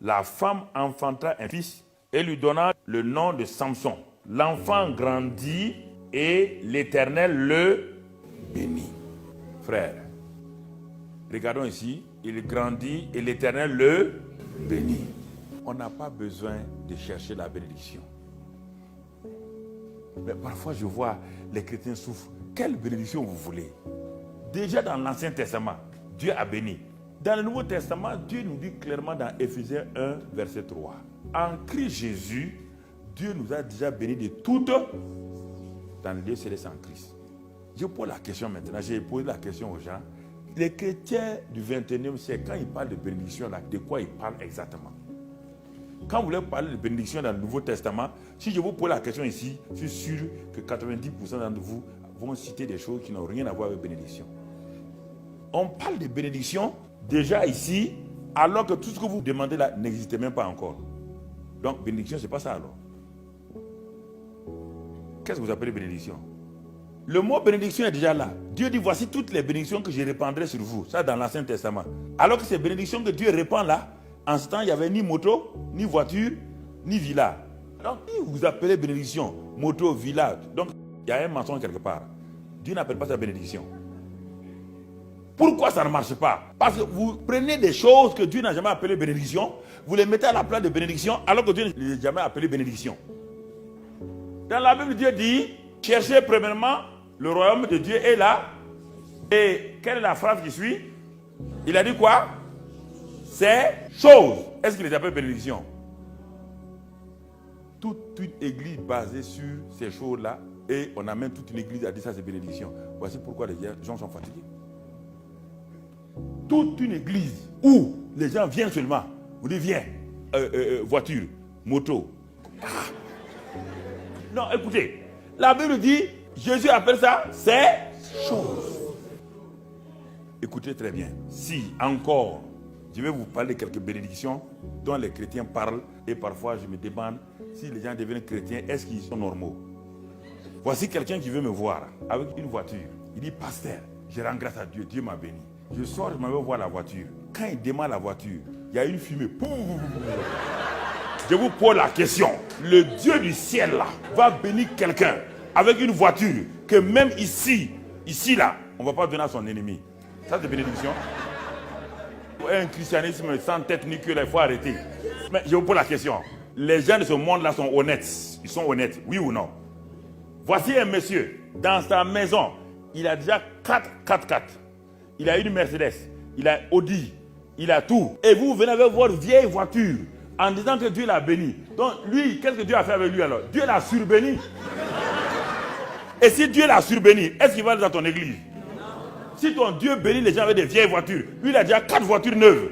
La femme enfanta un fils et lui donna le nom de Samson. L'enfant grandit et l'Éternel le bénit. Frère, regardons ici, il grandit et l'Éternel le bénit. On n'a pas besoin de chercher la bénédiction. Mais parfois je vois les chrétiens souffrent. Quelle bénédiction vous voulez? Déjà dans l'Ancien Testament, Dieu a béni. Dans le Nouveau Testament, Dieu nous dit clairement dans Éphésiens 1, verset 3. En Christ Jésus, Dieu nous a déjà bénis de toutes dans le lieu céleste en Christ. Je pose la question maintenant, j'ai posé la question aux gens. Les chrétiens du 21e siècle, quand ils parlent de bénédiction, là, de quoi ils parlent exactement? Quand vous voulez parler de bénédiction dans le Nouveau Testament, si je vous pose la question ici, je suis sûr que 90% d'entre vous vont citer des choses qui n'ont rien à voir avec bénédiction. On parle de bénédiction déjà ici, alors que tout ce que vous demandez là n'existait même pas encore. Donc bénédiction, c'est pas ça alors. Qu'est-ce que vous appelez bénédiction? Le mot bénédiction est déjà là. Dieu dit, voici toutes les bénédictions que je répandrai sur vous. Ça dans l'Ancien Testament. Alors que ces bénédictions que Dieu répand là, en ce temps, il n'y avait ni moto, ni voiture, ni villa. Donc, si vous appelez bénédiction, moto, villa, donc il y a un mensonge quelque part. Dieu n'appelle pas ça bénédiction. Pourquoi ça ne marche pas? Parce que vous prenez des choses que Dieu n'a jamais appelées bénédiction, vous les mettez à la place de bénédiction, alors que Dieu ne les a jamais appelées bénédiction. Dans la Bible, Dieu dit, cherchez premièrement le royaume de Dieu est là. Et quelle est la phrase qui suit? Il a dit quoi? Ces choses. Est-ce qu'il les appelle bénédiction? Toute une église basée sur ces choses-là, et on amène toute une église à dire ça c'est bénédiction. Voici pourquoi les gens sont fatigués. Toute une église où les gens viennent seulement, vous dites viens, voiture, moto. Ah. Non, écoutez, la Bible dit, Jésus appelle ça ces choses. Écoutez très bien, si encore, je vais vous parler de quelques bénédictions dont les chrétiens parlent, et parfois je me demande si les gens deviennent chrétiens, est-ce qu'ils sont normaux? Voici quelqu'un qui veut me voir avec une voiture. Il dit, pasteur, je rends grâce à Dieu, Dieu m'a béni. Je sors, je m'en vais voir la voiture. Quand il démarre la voiture, il y a une fumée. Je vous pose la question. Le Dieu du ciel là va bénir quelqu'un avec une voiture que même ici là, on ne va pas donner à son ennemi. Ça c'est bénédiction. Un christianisme sans tête ni queue, il faut arrêter. Mais je vous pose la question. Les gens de ce monde là sont honnêtes. Ils sont honnêtes, oui ou non? Voici un monsieur, dans sa maison, il a déjà 4 4x4. Il a une Mercedes, il a Audi, il a tout. Et vous venez avec votre vieille voiture en disant que Dieu l'a béni. Donc lui, qu'est-ce que Dieu a fait avec lui alors? Dieu l'a surbéni. Et si Dieu l'a surbéni, est-ce qu'il va dans ton église? Si ton Dieu bénit les gens avec des vieilles voitures, lui il a déjà 4 voitures neuves.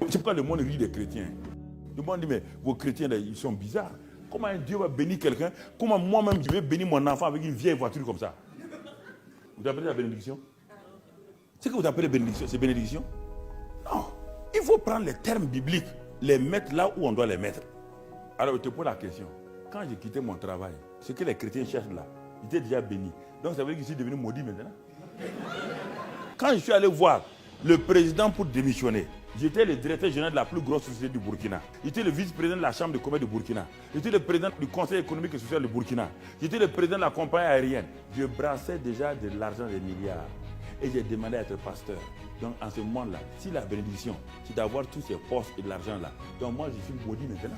C'est pourquoi le monde église des chrétiens. Le monde dit, mais vos chrétiens là, ils sont bizarres. Comment un Dieu va bénir quelqu'un? Comment moi-même je vais bénir mon enfant avec une vieille voiture comme ça? Vous appelez la bénédiction? C'est que vous appelez bénédiction, c'est bénédiction? Non. Il faut prendre les termes bibliques, les mettre là où on doit les mettre. Alors je te pose la question. Quand j'ai quitté mon travail, ce que les chrétiens cherchent là, ils étaient déjà bénis. Donc ça veut dire que je suis devenu maudit maintenant. Quand je suis allé voir le président pour démissionner, j'étais le directeur général de la plus grosse société du Burkina. J'étais le vice-président de la chambre de commerce du Burkina. J'étais le président du conseil économique et social du Burkina. J'étais le président de la compagnie aérienne. Je brassais déjà de l'argent des milliards. Et j'ai demandé à être pasteur. Donc en ce moment-là, si la bénédiction, c'est d'avoir tous ces postes et de l'argent là, donc moi je suis maudit maintenant.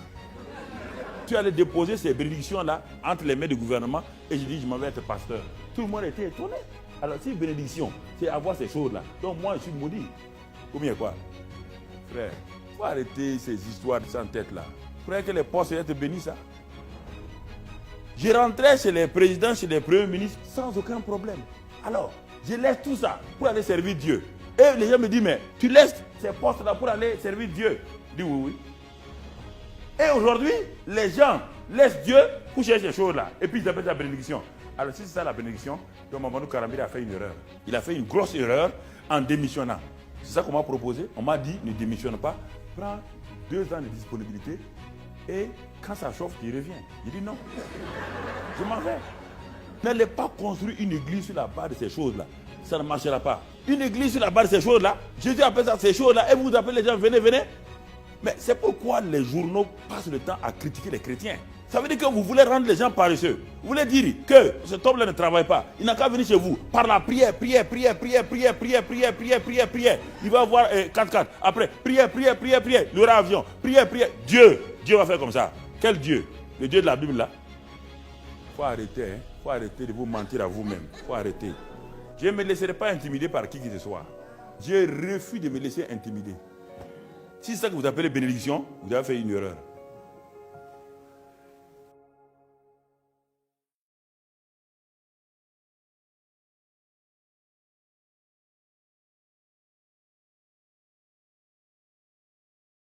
Tu allais déposer ces bénédictions-là entre les mains du gouvernement et je dis je m'en vais être pasteur. Tout le monde était étonné. Alors si bénédiction, c'est avoir ces choses-là, donc moi je suis maudit. Combien quoi? Frère, il faut arrêter ces histoires sans tête là. Vous croyez que les postes vont être bénis ça? Je rentrais chez les présidents, chez les premiers ministres sans aucun problème. Alors, je laisse tout ça pour aller servir Dieu. Et les gens me disent, mais tu laisses ces postes-là pour aller servir Dieu? Je dis oui. Et aujourd'hui, les gens laissent Dieu pour chercher ces choses-là. Et puis ils appellent ça bénédiction. Alors si c'est ça la bénédiction, donc Mamadou Karambir a fait une erreur. Il a fait une grosse erreur en démissionnant. C'est ça qu'on m'a proposé. On m'a dit, ne démissionne pas, prends 2 ans de disponibilité et quand ça chauffe, tu reviens. Il dit non. Je m'en vais. N'allez pas construire une église sur la base de ces choses-là. Ça ne marchera pas. Une église sur la base de ces choses-là, Jésus appelle ça ces choses-là et vous appelez les gens, venez, venez. Mais c'est pourquoi les journaux passent le temps à critiquer les chrétiens. Ça veut dire que vous voulez rendre les gens paresseux. Vous voulez dire que cet homme-là ne travaille pas. Il n'a qu'à venir chez vous par la prière. Il va avoir 4x4. Après, prière. Il aura avion. Prière. Dieu va faire comme ça. Quel Dieu? Le Dieu de la Bible là. Il faut arrêter. Il faut arrêter de vous mentir à vous-même. Il faut arrêter. Je ne me laisserai pas intimider par qui que ce soit. Je refuse de me laisser intimider. Si c'est ça que vous appelez bénédiction, vous avez fait une erreur.